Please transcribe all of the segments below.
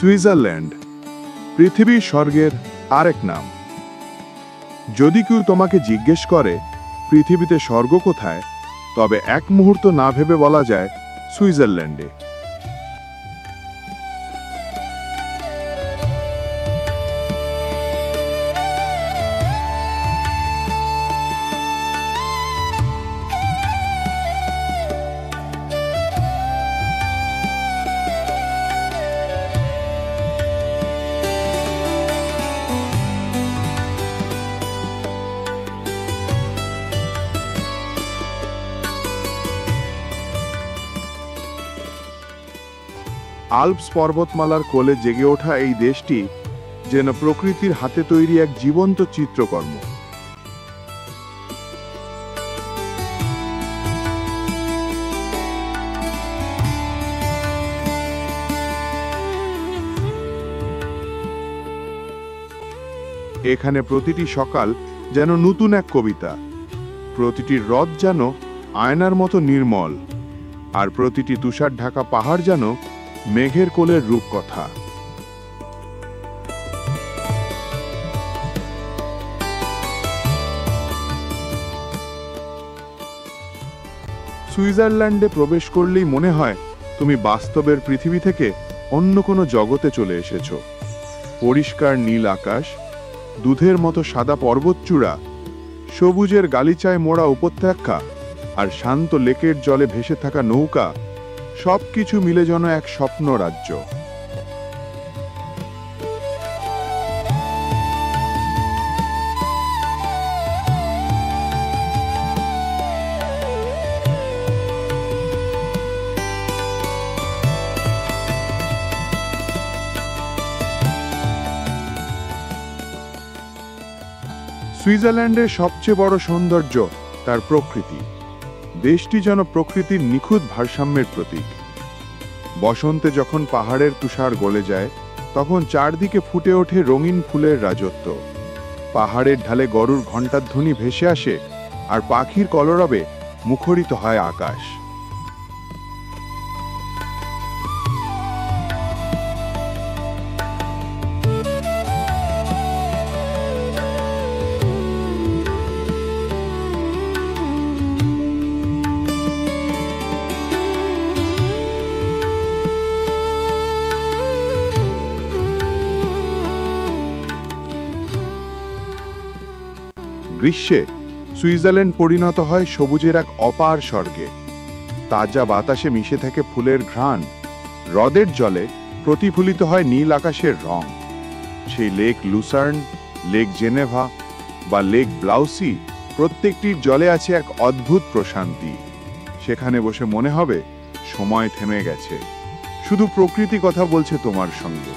Switzerland পৃথিবীর স্বর্গের আরেক নাম। যদি কেউ তোমাকে জিজ্ঞেস করে পৃথিবীতে স্বর্গ কোথায়, তবে এক মুহূর্ত না ভেবে বলা যায় সুইজারল্যান্ডে। আল্পস পর্বতমালার কোলে জেগে ওঠা এই দেশটি যেন প্রকৃতির হাতে তৈরি এক জীবন্ত চিত্রকর্ম। এখানে প্রতিটি সকাল যেন নতুন এক কবিতা, প্রতিটি হ্রদ যেন আয়নার মতো নির্মল, আর প্রতিটি তুষার ঢাকা পাহাড় যেন মেঘের কোলের রূপকথা। সুইজারল্যান্ডে প্রবেশ করলেই মনে হয় তুমি বাস্তবের পৃথিবী থেকে অন্য কোনো জগতে চলে এসেছো। পরিষ্কার নীল আকাশ, দুধের মতো সাদা পর্বতচূড়া, সবুজের গালিচায় মোড়া উপত্যকা আর শান্ত লেকের জলে ভেসে থাকা নৌকা, সবকিছু মিলে যেন এক স্বপ্ন রাজ্য। সুইজারল্যান্ডের সবচেয়ে বড় সৌন্দর্য তার প্রকৃতি। দেশটি যেন প্রকৃতির নিখুঁত ভারসাম্যের প্রতীক। বসন্তে যখন পাহাড়ের তুষার গলে যায়, তখন চারদিকে ফুটে ওঠে রঙিন ফুলের রাজত্ব। পাহাড়ের ঢালে গরুর ঘণ্টার ধ্বনি ভেসে আসে, আর পাখির কলরবে মুখরিত হয় আকাশ। গ্রীষ্মে সুইজারল্যান্ড পরিণত হয় সবুজের এক অপার স্বর্গে। তাজা বাতাসে মিশে থাকে ফুলের ঘ্রাণ, হ্রদের জলে প্রতিফলিত হয় নীল আকাশের রং। সেই লেক লুসার্ন, লেক জেনেভা বা লেক ব্লাউসি, প্রত্যেকটির জলে আছে এক অদ্ভুত প্রশান্তি। সেখানে বসে মনে হবে সময় থেমে গেছে, শুধু প্রকৃতি কথা বলছে তোমার সঙ্গে।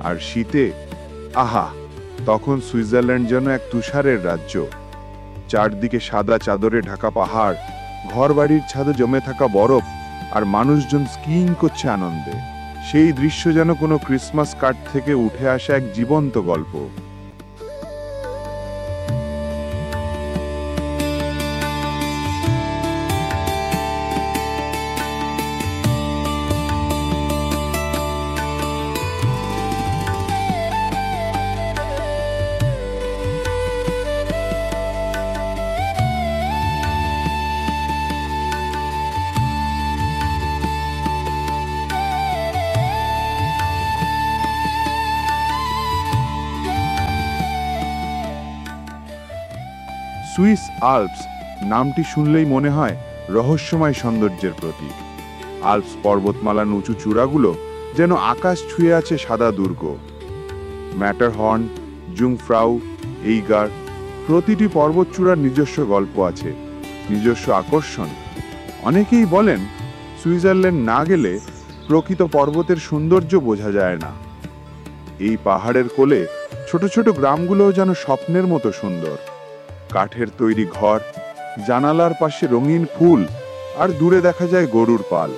আর শীতে, আহা, তখন সুইজারল্যান্ড যেন এক তুষারের রাজ্য। চারদিকে সাদা চাদরে ঢাকা পাহাড়, ঘরবাড়ির ছাদে জমে থাকা বরফ, আর মানুষজন স্কিইং করছে আনন্দে। সেই দৃশ্য যেন কোনো ক্রিসমাস কার্ড থেকে উঠে আসা এক জীবন্ত গল্প। সুইস আল্পস নামটি শুনলেই মনে হয় রহস্যময় সৌন্দর্যের প্রতীক। আল্পস পর্বতমালার উঁচু চূড়াগুলো যেন আকাশ ছুঁয়ে আছে সাদা দুর্গ। ম্যাটারহর্ন, জুংফ্রাউ, এইগার, প্রতিটি পর্বতচূড়ার নিজস্ব গল্প আছে, নিজস্ব আকর্ষণ। অনেকেই বলেন সুইজারল্যান্ড না গেলে প্রকৃত পর্বতের সৌন্দর্য বোঝা যায় না। এই পাহাড়ের কোলে ছোট ছোট গ্রামগুলোও যেন স্বপ্নের মতো সুন্দর। কাঠের তৈরি ঘর, জানালার পাশে রঙিন ফুল, আর দূরে দেখা যায় গরুর পাল।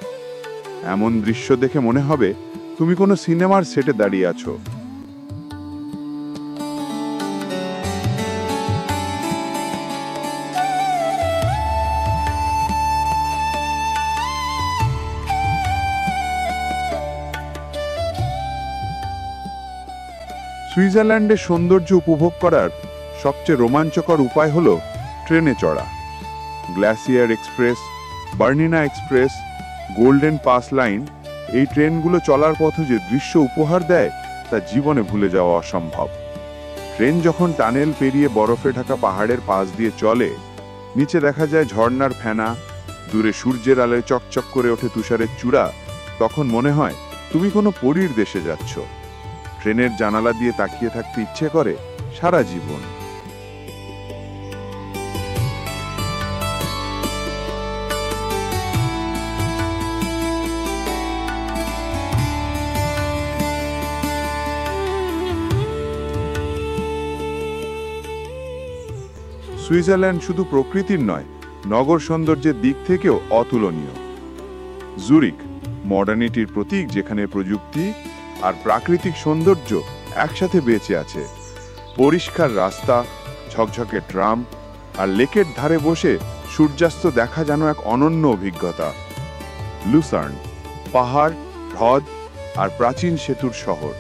এমন দৃশ্য দেখে মনে হবে তুমি কোনো সিনেমার সেটে দাঁড়িয়ে আছো। সুইজারল্যান্ডের সৌন্দর্য উপভোগ করার সবচেয়ে রোমাঞ্চকর উপায় হলো ট্রেনে চড়া। Glacier express, Bernina express, golden pass line, এই ট্রেনগুলো চলার পথে যে দৃশ্য উপহার দেয় তা জীবনে ভুলে যাওয়া অসম্ভব। ট্রেন যখন টানেল পেরিয়ে বরফে ঢাকা পাহাড়ের পাশ দিয়ে চলে, নিচে দেখা যায় ঝর্ণার ফেনা, দূরে সূর্যের আলোয় চকচক করে ওঠে তুষারের চূড়া, তখন মনে হয় তুমি কোনো পরীর দেশে যাচ্ছ। ট্রেনের জানালা দিয়ে তাকিয়ে থাকতে ইচ্ছে করে সারা জীবন। সুইজারল্যান্ড শুধু প্রকৃতির নয়, নগর সৌন্দর্যের দিক থেকেও অতুলনীয়। জুরিক মডার্নিটির প্রতীক, যেখানে প্রযুক্তি আর প্রাকৃতিক সৌন্দর্য একসাথে বেঁচে আছে। পরিষ্কার রাস্তা, ঝকঝকে ট্রাম আর লেকের ধারে বসে সূর্যাস্ত দেখা যেন এক অনন্য অভিজ্ঞতা। লুসার্ন পাহাড়, হ্রদ আর প্রাচীন সেতুর শহর।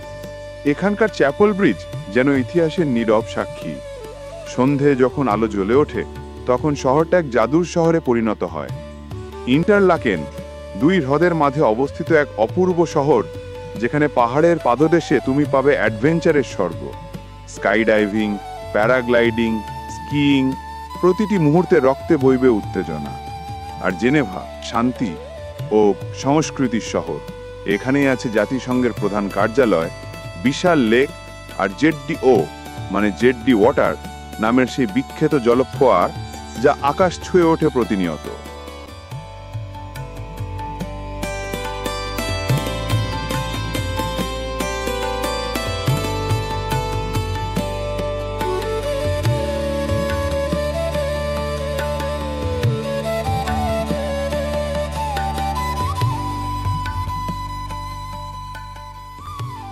এখানকার চ্যাপল ব্রিজ যেন ইতিহাসের নীরব সাক্ষী। সন্ধে যখন আলো জ্বলে ওঠে তখন শহরটা এক জাদুর শহরে পরিণত হয়। ইন্টারলাকেন, দুই হ্রদের মাঝে অবস্থিত এক অপূর্ব শহর, যেখানে পাহাড়ের পাদদেশে তুমি পাবে অ্যাডভেঞ্চারের স্বর্গ। স্কাই ডাইভিং, প্যারাগ্লাইডিং, স্কিইং, প্রতিটি মুহূর্তে রক্তে বইবে উত্তেজনা। আর জেনেভা শান্তি ও সংস্কৃতির শহর। এখানেই আছে জাতিসংঘের প্রধান কার্যালয়, বিশাল লেক আর জেডডিও মানে জেডডি ওয়াটার নামের সেই বিখ্যাত জলফোয়ার, যা আকাশ ছুঁয়ে ওঠে প্রতিনিয়ত।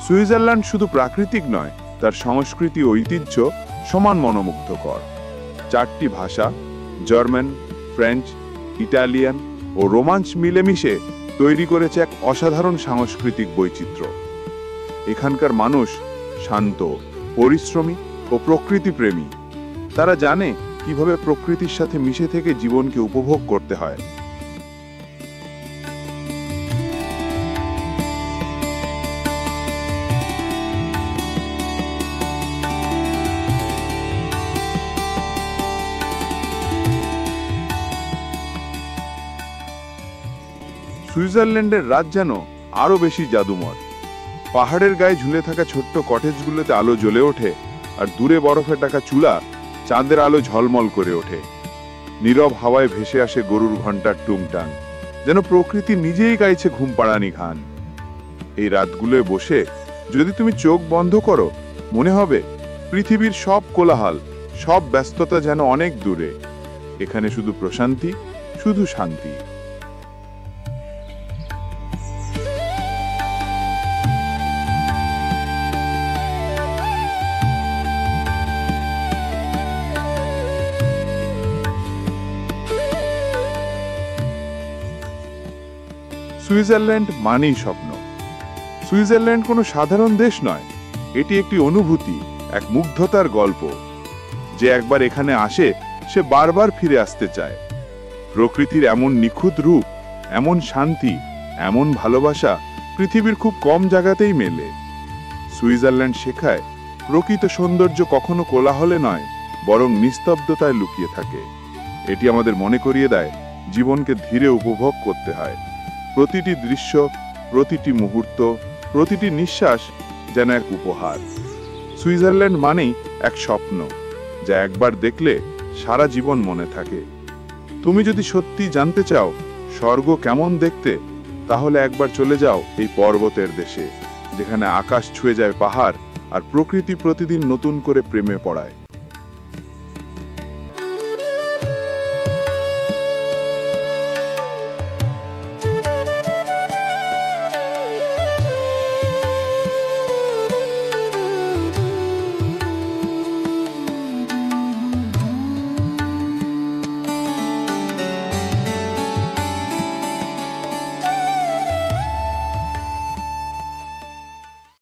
সুইজারল্যান্ড শুধু প্রাকৃতিক নয়, তার সংস্কৃতি ও ঐতিহ্য সমান মনোমুগ্ধকর। 4টি ভাষা, জার্মান, ফ্রেঞ্চ, ইটালিয়ান ও রোমাঞ্চ মিলেমিশে তৈরি করেছে এক অসাধারণ সাংস্কৃতিক বৈচিত্র্য। এখানকার মানুষ শান্ত, পরিশ্রমী ও প্রকৃতিপ্রেমী। তারা জানে কিভাবে প্রকৃতির সাথে মিশে থেকে জীবনকে উপভোগ করতে হয়। সুইজারল্যান্ডের রাত যেন আরো বেশি জাদুময়। পাহাড়ের গায়ে ঝুলে থাকা ছোট্ট কটেজগুলোতে আলো জ্বলে ওঠে, আর দূরে বরফে ঢাকা চুলা চাঁদের আলো ঝলমল করে ওঠে। নীরব হাওয়ায় ভেসে আসে গরুর ঘণ্টার টুংটাং, যেন প্রকৃতি নিজেই গাইছে ঘুম পাড়ানি গান। এই রাতগুলোয় বসে যদি তুমি চোখ বন্ধ করো, মনে হবে পৃথিবীর সব কোলাহল, সব ব্যস্ততা যেন অনেক দূরে। এখানে শুধু প্রশান্তি, শুধু শান্তি। সুইজারল্যান্ড মানেই স্বপ্ন। সুইজারল্যান্ড কোনো সাধারণ দেশ নয়, এটি একটি অনুভূতি, এক মুগ্ধতার গল্প। যে একবার এখানে আসে সে বারবার ফিরে আসতে চায়। প্রকৃতির এমন নিখুঁত রূপ, এমন শান্তি, এমন ভালোবাসা পৃথিবীর খুব কম জায়গাতেই মেলে। সুইজারল্যান্ড শেখায় প্রকৃত সৌন্দর্য কখনো কোলাহলে নয়, বরং নিস্তব্ধতায় লুকিয়ে থাকে। এটি আমাদের মনে করিয়ে দেয় জীবনকে ধীরে উপভোগ করতে হয়। প্রতিটি দৃশ্য, প্রতিটি মুহূর্ত, প্রতিটি নিঃশ্বাস যেন এক উপহার। সুইজারল্যান্ড মানেই এক স্বপ্ন, যা একবার দেখলে সারা জীবন মনে থাকে। তুমি যদি সত্যি জানতে চাও স্বর্গ কেমন দেখতে, তাহলে একবার চলে যাও এই পর্বতের দেশে, যেখানে আকাশ ছুঁয়ে যায় পাহাড় আর প্রকৃতি প্রতিদিন নতুন করে প্রেমে পড়ায়।